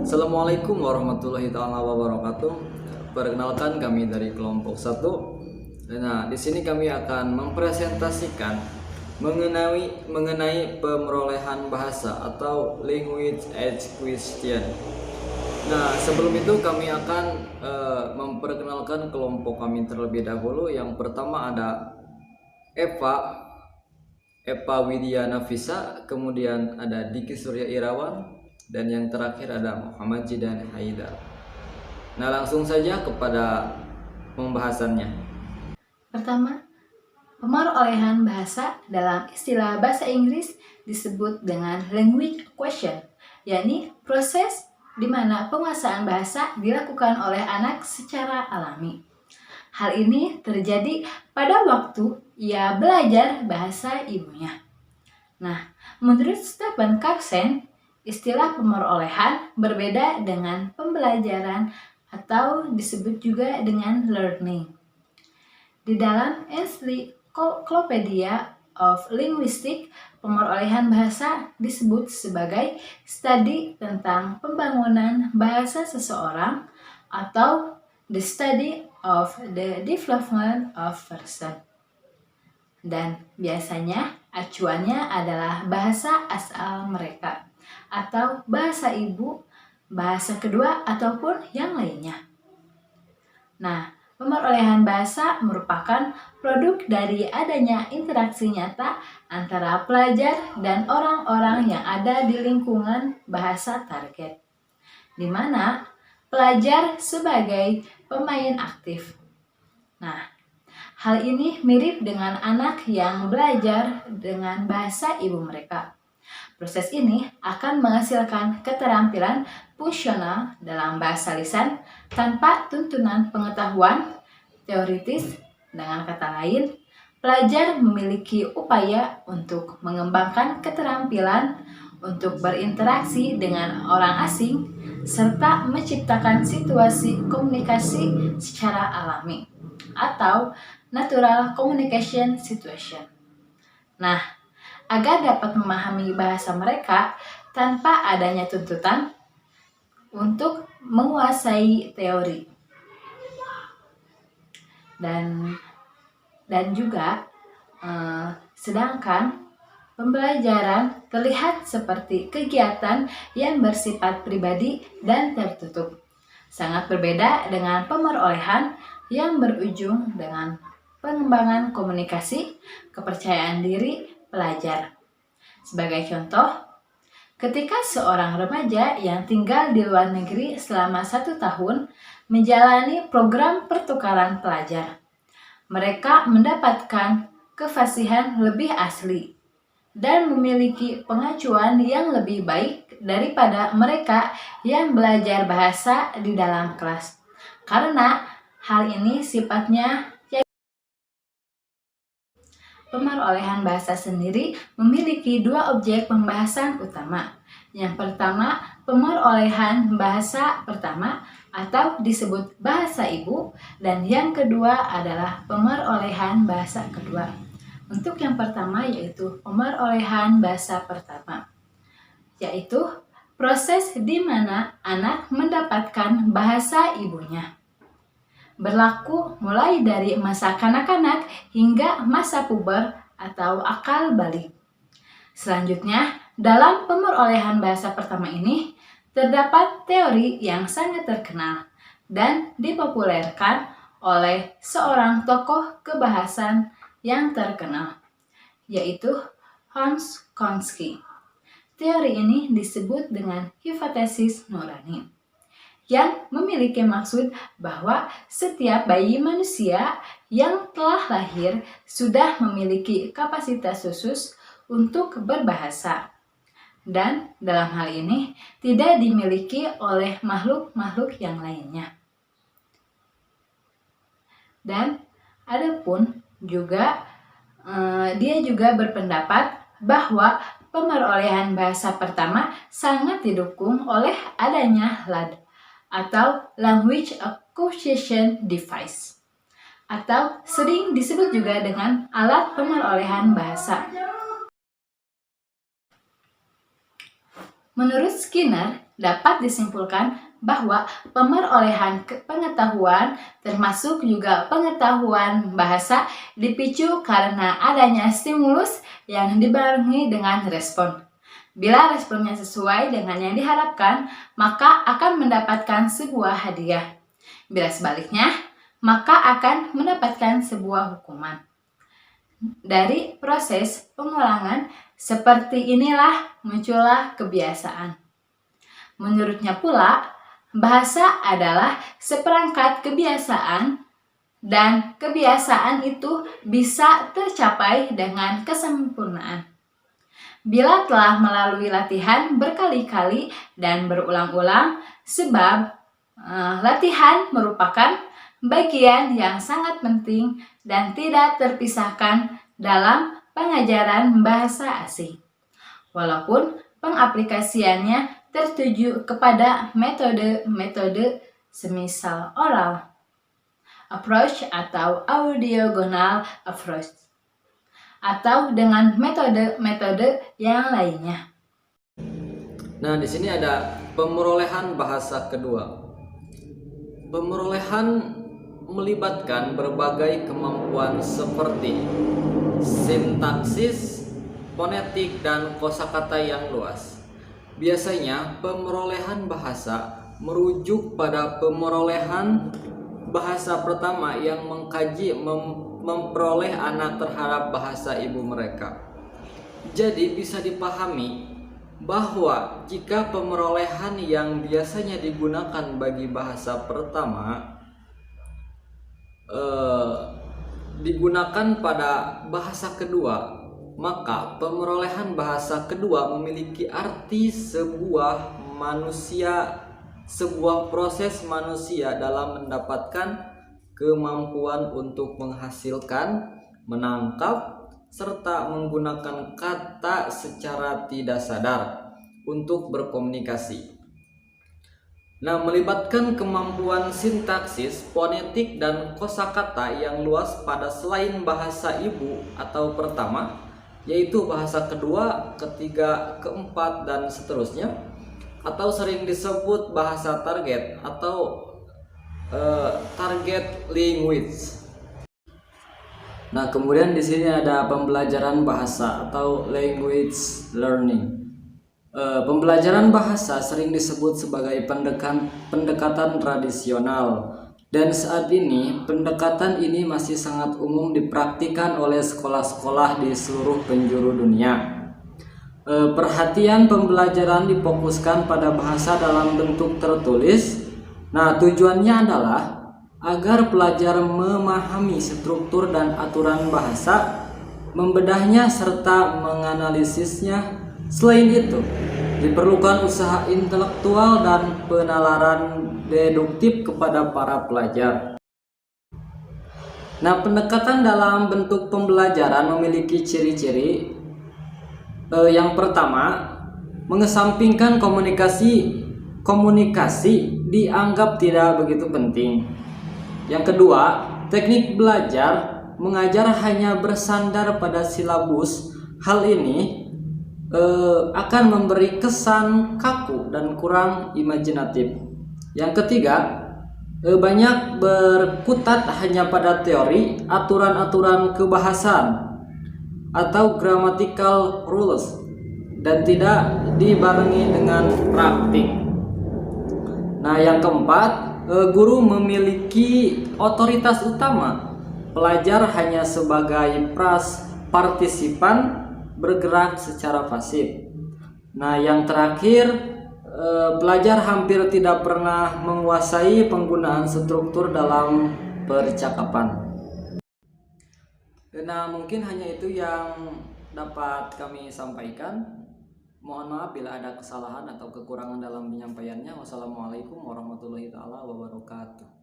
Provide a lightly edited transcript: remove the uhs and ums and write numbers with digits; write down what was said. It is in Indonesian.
Assalamualaikum warahmatullahi taala wabarakatuh. Perkenalkan, kami dari kelompok 1. Nah, di sini kami akan mempresentasikan mengenai pemerolehan bahasa atau language acquisition. Nah, sebelum itu kami akan memperkenalkan kelompok kami terlebih dahulu. Yang pertama ada Eva Widya Nafisa, kemudian ada Diki Surya Irawan, dan yang terakhir ada Muhammad Jidan Haidar. Nah, langsung saja kepada pembahasannya. Pertama, pemerolehan bahasa dalam istilah bahasa Inggris disebut dengan language acquisition, yakni proses di mana penguasaan bahasa dilakukan oleh anak secara alami. Hal ini terjadi pada waktu ia belajar bahasa ibunya. Nah, menurut Stephen Carlsen, istilah pemerolehan berbeda dengan pembelajaran atau disebut juga dengan learning. Di dalam Encyclopedia of Linguistics, pemerolehan bahasa disebut sebagai studi tentang pembangunan bahasa seseorang atau the study of the development of person. Dan biasanya acuannya adalah bahasa asal mereka atau bahasa ibu, bahasa kedua, ataupun yang lainnya. Nah, pemerolehan bahasa merupakan produk dari adanya interaksi nyata antara pelajar dan orang-orang yang ada di lingkungan bahasa target, di mana pelajar sebagai pemain aktif. Nah, hal ini mirip dengan anak yang belajar dengan bahasa ibu mereka. Proses ini akan menghasilkan keterampilan fungsional dalam bahasa lisan tanpa tuntunan pengetahuan teoritis. Dengan kata lain, pelajar memiliki upaya untuk mengembangkan keterampilan untuk berinteraksi dengan orang asing serta menciptakan situasi komunikasi secara alami atau natural communication situation. Nah, agar dapat memahami bahasa mereka tanpa adanya tuntutan untuk menguasai teori. Dan juga sedangkan pembelajaran terlihat seperti kegiatan yang bersifat pribadi dan tertutup. Sangat berbeda dengan pemerolehan yang berujung dengan pengembangan komunikasi, kepercayaan diri pelajar. Sebagai contoh, ketika seorang remaja yang tinggal di luar negeri selama 1 tahun menjalani program pertukaran pelajar, mereka mendapatkan kefasihan lebih asli dan memiliki pengacuan yang lebih baik daripada mereka yang belajar bahasa di dalam kelas. Karena hal ini sifatnya pemerolehan bahasa sendiri memiliki 2 objek pembahasan utama. Yang pertama, pemerolehan bahasa pertama atau disebut bahasa ibu, dan yang kedua adalah pemerolehan bahasa kedua. Untuk yang pertama yaitu pemerolehan bahasa pertama, yaitu proses di mana anak mendapatkan bahasa ibunya. Berlaku mulai dari masa kanak-kanak hingga masa puber atau akal balik. Selanjutnya, dalam pemerolehan bahasa pertama ini, terdapat teori yang sangat terkenal dan dipopulerkan oleh seorang tokoh kebahasan yang terkenal, yaitu Hans Konski. Teori ini disebut dengan hipotesis nurani, yang memiliki maksud bahwa setiap bayi manusia yang telah lahir sudah memiliki kapasitas khusus untuk berbahasa, dan dalam hal ini tidak dimiliki oleh makhluk-makhluk yang lainnya. Dan adapun juga dia juga berpendapat bahwa pemerolehan bahasa pertama sangat didukung oleh adanya LAD atau Language Acquisition Device, atau sering disebut juga dengan alat pemerolehan bahasa. Menurut Skinner, dapat disimpulkan bahwa pemerolehan pengetahuan termasuk juga pengetahuan bahasa dipicu karena adanya stimulus yang dibarengi dengan respon. Bila responnya sesuai dengan yang diharapkan, maka akan mendapatkan sebuah hadiah. Bila sebaliknya, maka akan mendapatkan sebuah hukuman. Dari proses pengulangan seperti inilah muncullah kebiasaan. Menurutnya pula, bahasa adalah seperangkat kebiasaan dan kebiasaan itu bisa tercapai dengan kesempurnaan. Bila telah melalui latihan berkali-kali dan berulang-ulang, sebab latihan merupakan bagian yang sangat penting dan tidak terpisahkan dalam pengajaran bahasa asing. Walaupun pengaplikasiannya tertuju kepada metode-metode semisal oral approach atau audiogonal approach, atau dengan metode-metode yang lainnya. Nah, di sini ada pemerolehan bahasa kedua. Pemerolehan melibatkan berbagai kemampuan seperti sintaksis, fonetik, dan kosakata yang luas. Biasanya pemerolehan bahasa merujuk pada pemerolehan bahasa pertama yang mengkaji memperoleh anak terhadap bahasa ibu mereka. Jadi bisa dipahami bahwa jika pemerolehan yang biasanya digunakan bagi bahasa pertama digunakan pada bahasa kedua, maka pemerolehan bahasa kedua memiliki arti sebuah proses manusia dalam mendapatkan kemampuan untuk menghasilkan, menangkap, serta menggunakan kata secara tidak sadar untuk berkomunikasi. Nah, melibatkan kemampuan sintaksis, fonetik, dan kosakata yang luas pada selain bahasa ibu atau pertama, yaitu bahasa kedua, ketiga, keempat, dan seterusnya, atau sering disebut bahasa target atau target language. Nah, kemudian di sini ada pembelajaran bahasa atau language learning. Pembelajaran bahasa sering disebut sebagai pendekatan tradisional, dan saat ini pendekatan ini masih sangat umum dipraktikkan oleh sekolah-sekolah di seluruh penjuru dunia. Perhatian pembelajaran difokuskan pada bahasa dalam bentuk tertulis. Nah, tujuannya adalah agar pelajar memahami struktur dan aturan bahasa, membedahnya serta menganalisisnya. Selain itu, diperlukan usaha intelektual dan penalaran deduktif kepada para pelajar. Nah, pendekatan dalam bentuk pembelajaran memiliki ciri-ciri. Yang pertama, mengesampingkan komunikasi dianggap tidak begitu penting. Yang kedua, teknik belajar mengajar hanya bersandar pada silabus. Hal ini akan memberi kesan kaku dan kurang imajinatif. Yang ketiga, banyak berkutat hanya pada teori, aturan-aturan kebahasaan atau grammatical rules, dan tidak dibarengi dengan praktik. Nah, yang keempat, guru memiliki otoritas utama. Pelajar hanya sebagai partisipan bergerak secara pasif. Nah, yang terakhir, pelajar hampir tidak pernah menguasai penggunaan struktur dalam percakapan. Nah, mungkin hanya itu yang dapat kami sampaikan. Mohon maaf bila ada kesalahan atau kekurangan dalam penyampaiannya. Wassalamualaikum warahmatullahi wabarakatuh.